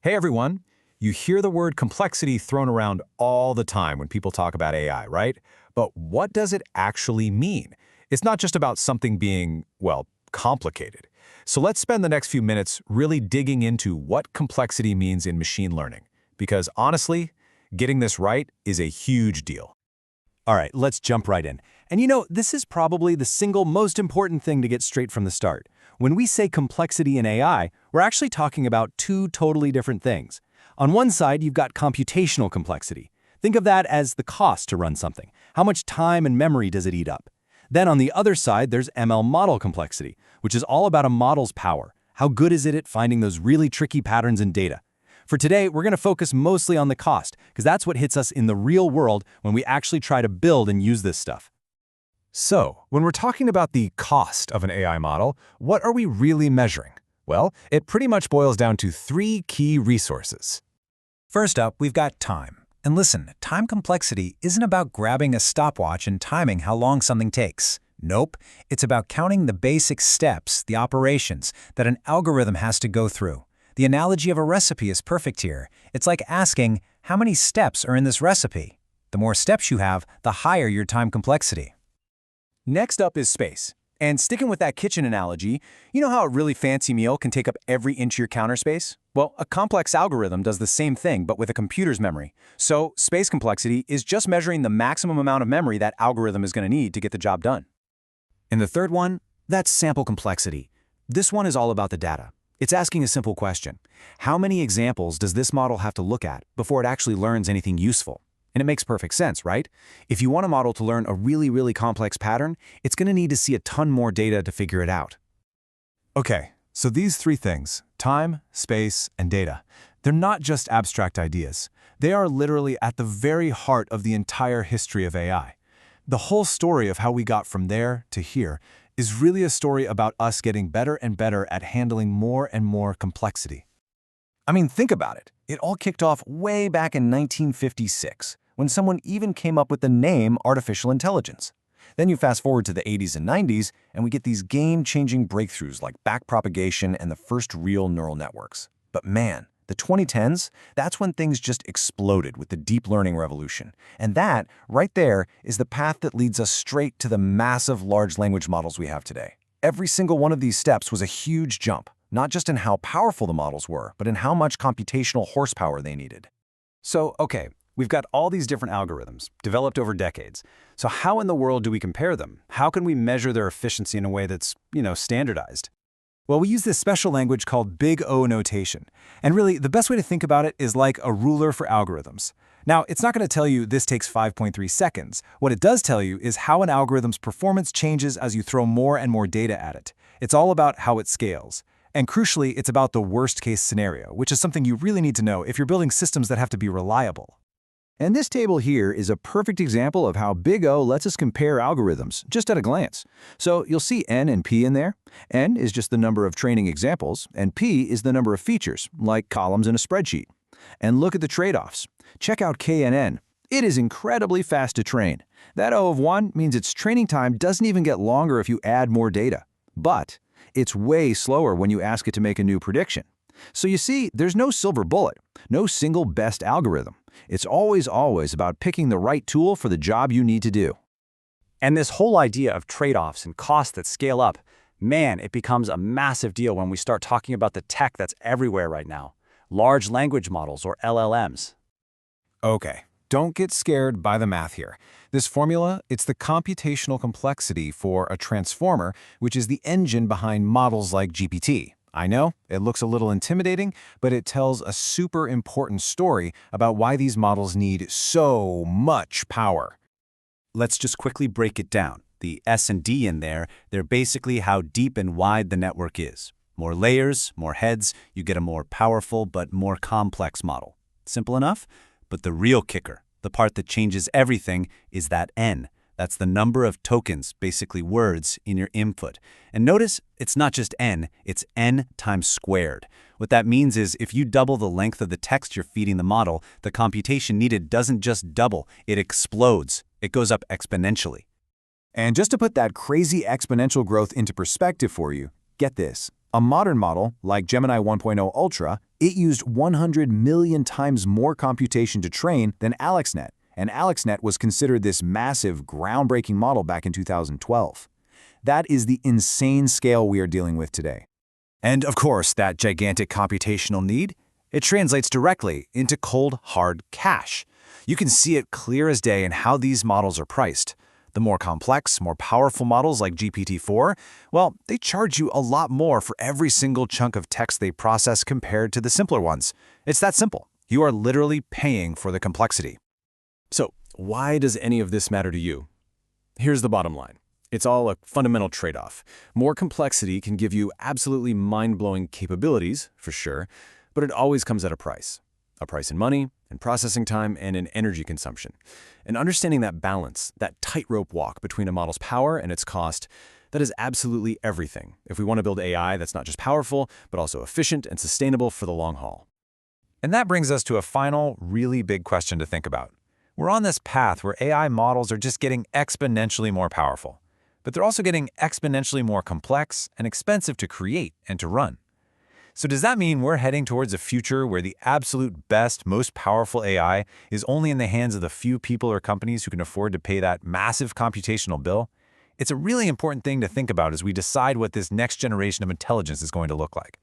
Hey everyone! You hear the word complexity thrown around all the time when people talk about AI, right? But what does it actually mean? It's not just about something being, well, complicated. So let's spend the next few minutes really digging into what complexity means in machine learning. Because honestly, getting this right is a huge deal. All right, let's jump right in. And this is probably the single most important thing to get straight from the start. When we say complexity in AI, we're actually talking about two totally different things. On one side, you've got computational complexity. Think of that as the cost to run something. How much time and memory does it eat up? Then on the other side, there's ML model complexity, which is all about a model's power. How good is it at finding those really tricky patterns in data? For today, we're going to focus mostly on the cost, because that's what hits us in the real world when we actually try to build and use this stuff. So, when we're talking about the cost of an AI model, what are we really measuring? Well, it pretty much boils down to three key resources. First up, we've got time. And listen, time complexity isn't about grabbing a stopwatch and timing how long something takes. Nope, it's about counting the basic steps, the operations, that an algorithm has to go through. The analogy of a recipe is perfect here. It's like asking, how many steps are in this recipe? The more steps you have, the higher your time complexity. Next up is space. And sticking with that kitchen analogy, you know how a really fancy meal can take up every inch of your counter space? Well, a complex algorithm does the same thing, but with a computer's memory. So space complexity is just measuring the maximum amount of memory that algorithm is going to need to get the job done. And the third one, that's sample complexity. This one is all about the data. It's asking a simple question. How many examples does this model have to look at before it actually learns anything useful? And it makes perfect sense, right? If you want a model to learn a really complex pattern, it's going to need to see a ton more data to figure it out. Okay, so these three things, time, space, and data, they're not just abstract ideas. They are literally at the very heart of the entire history of AI. The whole story of how we got from there to here is really a story about us getting better and better at handling more and more complexity. I mean, think about it. It all kicked off way back in 1956, when someone even came up with the name artificial intelligence. Then you fast forward to the 80s and 90s, and we get these game-changing breakthroughs like backpropagation and the first real neural networks. But man, the 2010s, that's when things just exploded with the deep learning revolution. And that, right there, is the path that leads us straight to the massive large language models we have today. Every single one of these steps was a huge jump, not just in how powerful the models were, but in how much computational horsepower they needed. So, okay, we've got all these different algorithms developed over decades. So how in the world do we compare them? How can we measure their efficiency in a way that's, standardized? Well, we use this special language called Big O notation. And really, the best way to think about it is like a ruler for algorithms. Now, it's not going to tell you this takes 5.3 seconds. What it does tell you is how an algorithm's performance changes as you throw more and more data at it. It's all about how it scales. And crucially, it's about the worst-case scenario, which is something you really need to know if you're building systems that have to be reliable. And this table here is a perfect example of how Big O lets us compare algorithms, just at a glance. So you'll see N and P in there. N is just the number of training examples, and P is the number of features, like columns in a spreadsheet. And look at the trade-offs. Check out K and N. It is incredibly fast to train. That O of 1 means its training time doesn't even get longer if you add more data. But it's way slower when you ask it to make a new prediction. So you see, there's no silver bullet, no single best algorithm. It's always about picking the right tool for the job you need to do. And this whole idea of trade-offs and costs that scale up, man, it becomes a massive deal when we start talking about the tech that's everywhere right now. Large language models, or LLMs. Okay, don't get scared by the math here. This formula, it's the computational complexity for a transformer, which is the engine behind models like GPT. I know, it looks a little intimidating, but it tells a super important story about why these models need so much power. Let's just quickly break it down. The S and D in there, they're basically how deep and wide the network is. More layers, more heads, you get a more powerful but more complex model. Simple enough? But the real kicker, the part that changes everything, is that N. That's the number of tokens, basically words, in your input. And notice, it's not just N, it's N times squared. What that means is if you double the length of the text you're feeding the model, the computation needed doesn't just double, it explodes. It goes up exponentially. And just to put that crazy exponential growth into perspective for you, get this. A modern model, like Gemini 1.0 Ultra, it used 100 million times more computation to train than AlexNet, and AlexNet was considered this massive, groundbreaking model back in 2012. That is the insane scale we are dealing with today. And of course, that gigantic computational need, it translates directly into cold, hard cash. You can see it clear as day in how these models are priced. The more complex, more powerful models like GPT-4, well, they charge you a lot more for every single chunk of text they process compared to the simpler ones. It's that simple. You are literally paying for the complexity. So, why does any of this matter to you? Here's the bottom line. It's all a fundamental trade-off. More complexity can give you absolutely mind-blowing capabilities, for sure, but it always comes at a price. A price in money, in processing time, and in energy consumption. And understanding that balance, that tightrope walk between a model's power and its cost, that is absolutely everything if we want to build AI that's not just powerful, but also efficient and sustainable for the long haul. And that brings us to a final, really big question to think about. We're on this path where AI models are just getting exponentially more powerful, but they're also getting exponentially more complex and expensive to create and to run. So does that mean we're heading towards a future where the absolute best, most powerful AI is only in the hands of the few people or companies who can afford to pay that massive computational bill? It's a really important thing to think about as we decide what this next generation of intelligence is going to look like.